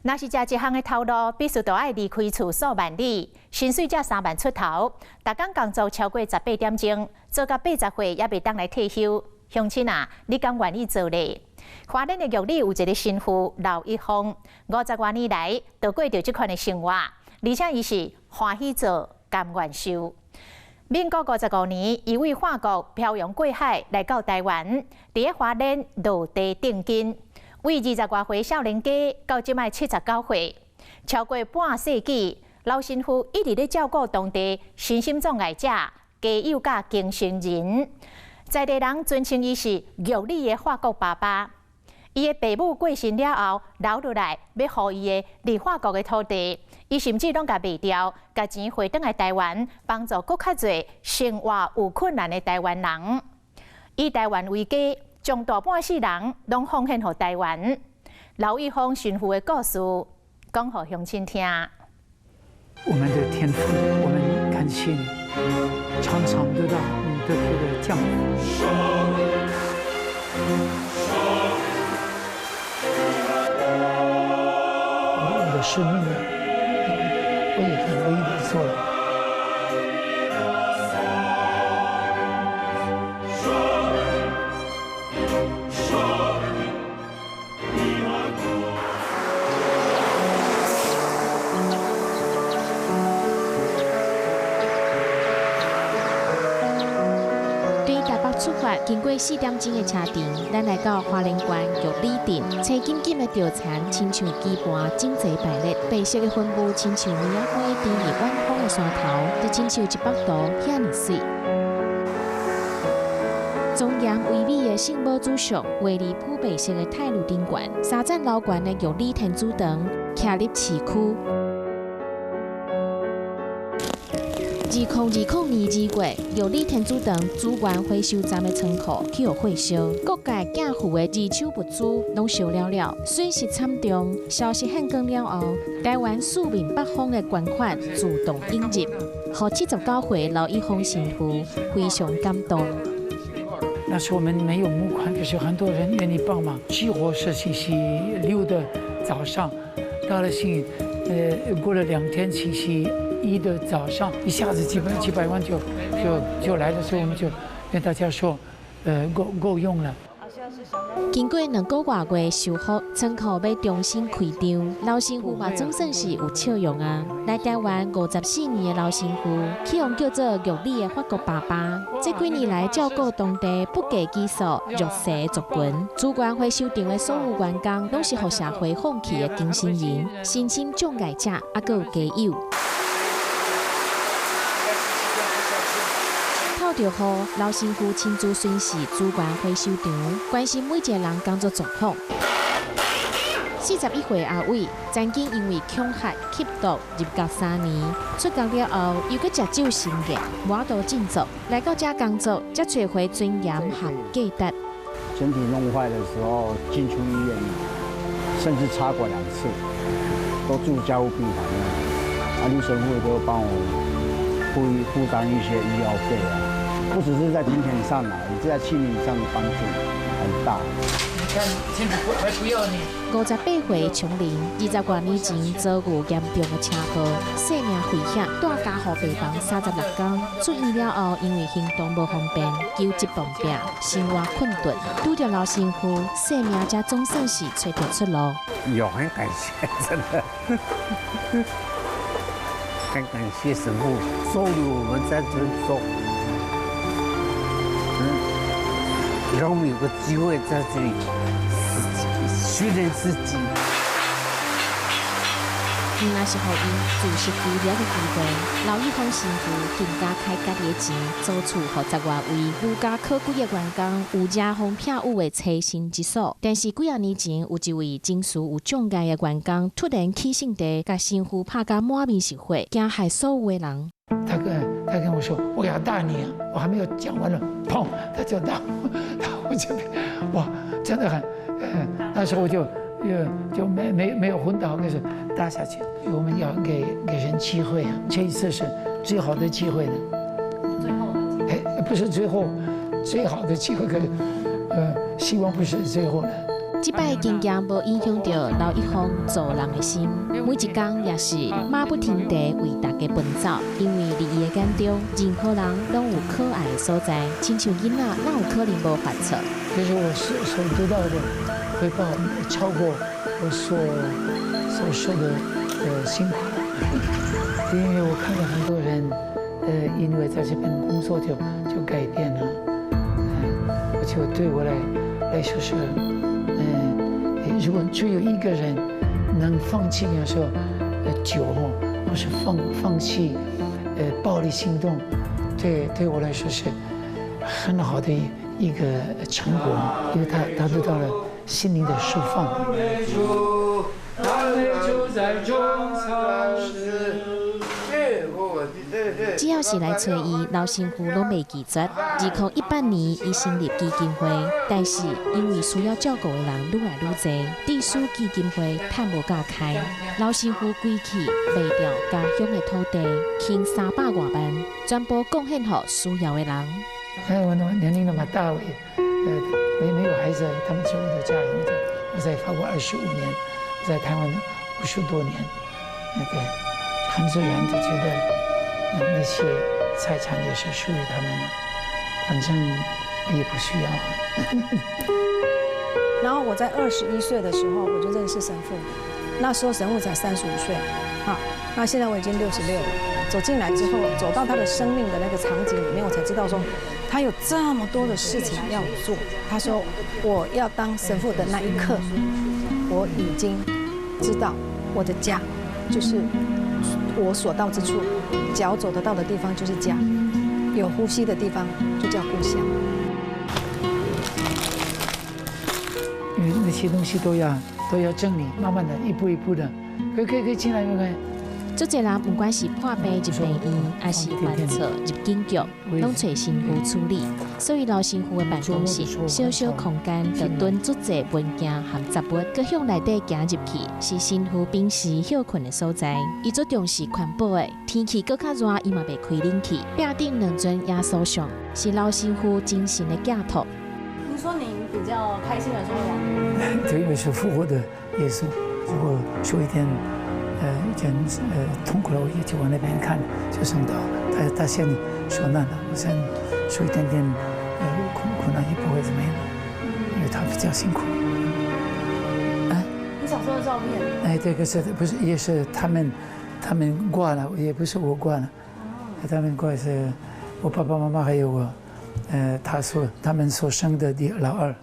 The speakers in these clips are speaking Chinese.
若是食一项的头路，必须都要离开厝数万里，薪水才3万出头，逐工工作超过18点钟，做到80岁也未当来退休。乡亲啊，你敢愿意做咧？花莲的玉里有一个新妇刘一峰，50多年来都过着这款的生活，而且伊是欢喜做，甘愿受。民国55年，伊为法国漂洋过海来到台湾，伫咧花莲落地定根。为20多岁少年家到即卖79岁，超过半世纪，老新妇一直咧照顾当地身心障碍者、家友甲精神人。在地人尊称伊是玉里的法国爸爸。伊的爸母过身了后，留落来要予伊的离法国的土地，伊甚至拢甲卖掉，甲钱汇转来台湾，帮助更较侪生活有困难的台湾人。以台湾为家。将大半世人拢奉献给台湾。刘一峰巡抚的故事，讲给乡亲听。我们的天父，我们感谢你，常常得到你的这个降福。我的生命，我也很努力地做了。出发经过4点钟的车程，咱来到花莲县玉里镇，青金金的稻田，亲像基盘整齐排列，白色的云雾亲像棉花伫伫远方的山头，就亲像一幅图遐尼水。庄严巍美的圣母祖像，画伫铺白色的泰鲁顶悬，3层楼悬的玉里天主堂，徛入市区。2020年2月，玉里天主堂资源回收站的仓库去予火烧，各界寄付的二手物资拢烧了，损失惨重。消息曝光了后，台湾四面八方的捐款自动涌入，和79岁刘一峰神父非常感动。那时我们没有募款，可是很多人愿意帮忙。起火是星期6的早上，到了过了2天，星期1的早上，一下子几百万就来的时候，我们就跟大家说，够用了。经过2个多月修复，仓库要重新开张。老神父嘛，总算是有笑容啊！来台湾54年的老神父，起用叫做玉里的法国爸爸。这几年来照顾当地不计其数弱势族群，资源回收场的所有员工，拢是互社会放弃的精神人、身心障碍者，还有家友。透着雨，老神父亲自巡视资源回收场，关心每一个人工作状况。41岁阿伟，曾经因为恐吓、吸毒入监3年，出监了后又搁食酒成瘾，无多振作，来到这工作，才找回尊严和价值。身体弄坏的时候进出医院，甚至插管2次，都住加护病房了。李神父都帮我负担一些医药费啊。不只是在金钱上啊，也是在心理上的帮助很大。你看，现在还不要你。58岁的琼玲，20多年前遭遇严重的车祸，性命危险，带家护病房36天。出院了后，因为行动无方便，求疾病病，生活困顿，拄着老神父，性命才总算是找到出路。有很感谢，真的。很感谢神父收留我们在这做。让我们有个机会在这里训练自己。若是予伊自食其力的机会，刘一峰神父更加开家己的钱，租厝予10多位无家可归的员工有遮风撇雨的栖身之所。但是几啊年前，有一位情绪有障碍的员工突然起性地，甲神父拍甲满面是血，惊害所有的人。他跟我说，我要打你啊！我还没有讲完了，砰，他就打我这边，哇，真的很，那时候我就没有昏倒，可是打下去。我们要给人机会啊，这一次是最好的机会了。最后的？不是最后，最好的机会，可是希望不是最后了。这摆经验无影响到老一方做人的心，每一天也是马不停蹄为大家奔走。因为伫伊的眼中，任何人拢有可爱的所在，亲像囡仔哪有可能无犯错？可是我所得到的回报超过我所受的辛苦，因为我看到很多人，因为在这边工作就改变了，就对我来说是，如果只有一个人能放弃，有时候酒或是放弃暴力行动，对我来说是很好的一个成果，因为他得到了心灵的释放。只要是来找伊，老师傅拢袂拒绝。2018年，伊成立基金会，但是因为需要照顾的人愈来愈多，地属基金会趁无够开。老师傅归去卖掉家乡的土地，倾300多万，全部贡献给需要的人。我年龄那么大，没有孩子，他们是我的家人。我在法国25年，我在台湾50多年，很自然就觉得那些财产也是属于他们的，反正也不需要。然后我在21岁的时候，我就认识神父，那时候神父才35岁，好，那现在我已经66了。走进来之后，走到他的生命的那个场景里面，我才知道说，他有这么多的事情要做。他说，我要当神父的那一刻，我已经知道我的家就是我所到之处，脚走得到的地方就是家，有呼吸的地方就叫故乡。因为那些东西都要整理，慢慢的，一步一步的，可以进来，可以。足侪人不管是破病入病院，还是犯错入警局，拢找神父处理。所以老神父的办公室小小空间，就囤足侪文件和杂物，搁向内底行入去，是神父平时休困的所在。伊最重视环保的，天气搁较热，伊嘛袂开冷气。壁顶2尊耶稣像，是老神父精神的寄托。您说您比较开心的时候往哪？对，因为是复活的耶稣。如果说一天。痛苦了，我也就往那边看，就想到他向你受难了，我想受一点点苦难也不会怎么样，因为他比较辛苦。你小时候的照片？对，可是不是也是他们挂了，也不是我挂了，他们挂是我爸爸妈妈还有我，他们所生的老二。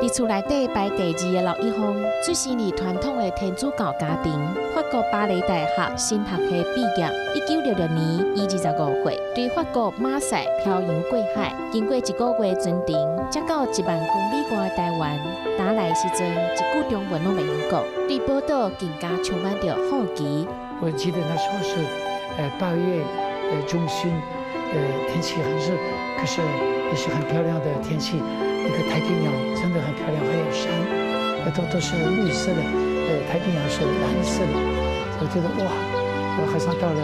伫厝内底排第2的老一方，出生于传统的天主教家庭，法国巴黎大学神学系毕业。1966年，伊25岁，对法国马赛漂洋过海，经过1个月船程，才到1万公里外的台湾。打来时阵，一句中文拢袂晓讲，对宝岛更加充满着好奇。我记得那时候是8月中旬，天气很热，可是也是很漂亮的天气。那个太平洋真的很漂亮，还有山，都是绿色的，太平洋是蓝色的，我觉得哇，我好像到了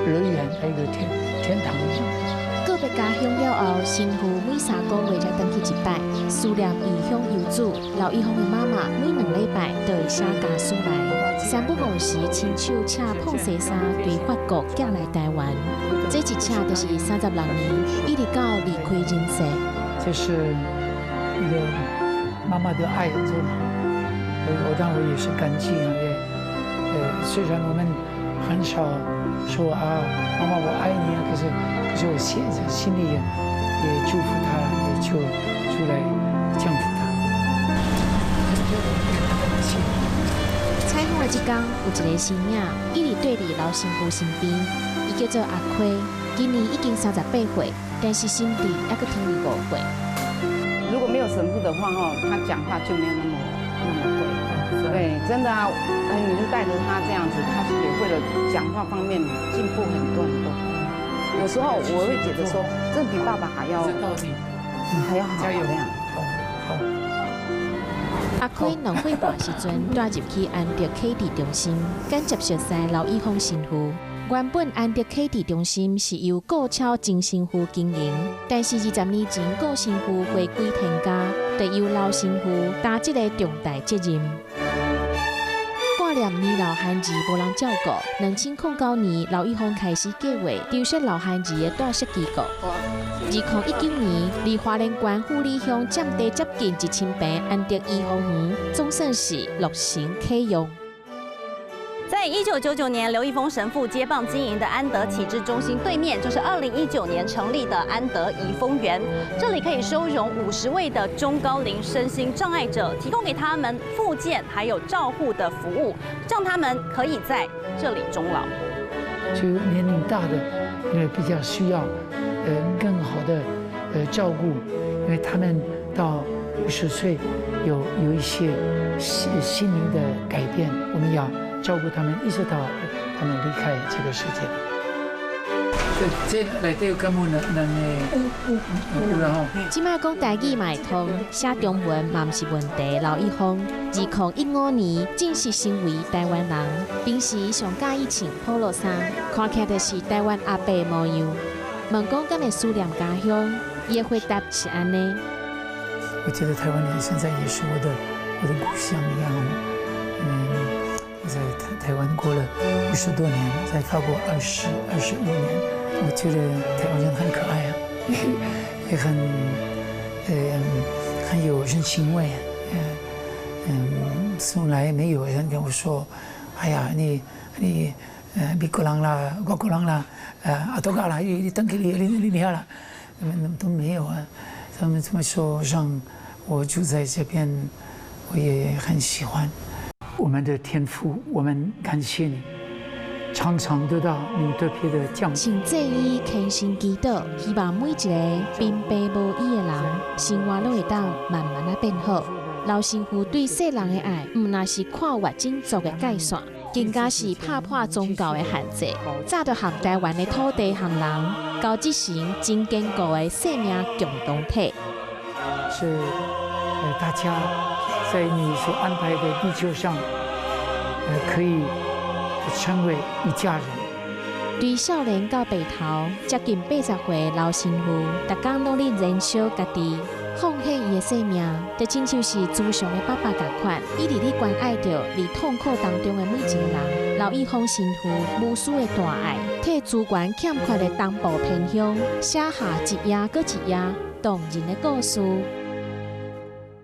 乐园，还有个天堂一样。告别家乡了后，神父每3个月才回去一摆，思念异乡游子。老一方的妈妈每2礼拜都会写家书来，三不五时亲手车碰西衫，对法国寄来台湾。这一车就是36年，一直到离开人世。这是一个妈妈的爱做的，我也是感激啊。虽然我们很少说啊，妈妈我爱你啊，可是我心里也祝福她，也就来降服她。采访的一天，有一个生命一直对伫老神父身边，伊叫做阿奎，今年已经38岁。但是心地还阁听25岁。如果没有神父的话，他讲话就没有那么会。对，真的啊，你就带着他这样子，他也为了讲话方面进步很多。有时候我会觉得说，这比爸爸还要好这样。好。阿奎2岁半时阵，带入去安德启迪中心，跟接熟悉老一方神父。原本安德启迪中心是由顾超金神父经营，但是20年前顾神父回归天家，得由老神父担这个重大责任。挂念年老汉儿无人照顾，2009年刘一峰开始计划丢失老汉儿的大设机构。2019年，离花莲县富里乡占地接近1000平安德怡丰园，总算是落成启用。在1999年，刘一峰神父接棒经营的安德启智中心对面，就是2019年成立的安德怡丰园。这里可以收容50位的中高龄身心障碍者，提供给他们复健还有照护的服务，让他们可以在这里终老。就年龄大的，比较需要更好的照顾，因为他们到50岁有一些心灵的改变，我们要照顾他们，一直到他们离开这个世界。这内底有敢有人有啦吼。即摆讲台语嘛会通，写中文嘛毋是问题。刘一峰2015年正式成为台湾人，平时上喜意穿polo衫，看起来就是台湾阿伯的模样。问讲敢会思念家乡，伊的回答是安尼。我觉得台湾人现在也是我的故乡一样。我在台湾过了50多年，在法国25年。我觉得台湾人很可爱啊，也很有人情味。从来没有人跟我说，哎呀，你美国人啦，外国人啦，多高啦，你等给你厉害了，都没有啊。他们这么说，让我住在这边，我也很喜欢。我们的天父，我们感谢你。常常得到你特别的降。请这伊虔诚祈祷，希望每一个平平无依的人，生活拢会当慢慢啊变好。老神父对世人的爱，唔那是跨越种族的界线，更加是拍破宗教的限制。早就含台湾的土地和人，交织成真坚固的生命共同体。是大家在你所安排的地球上，可以成为一家人。对少年到白头，接近80岁老神父，逐天努力燃烧家己，奉献伊的生命，就亲像是慈祥的爸爸同款，伊伫咧关爱着伫痛苦当中的每一个人。刘一峰神父无私的大爱，替资源欠缺的东部偏乡写下一页搁一页动人的故事。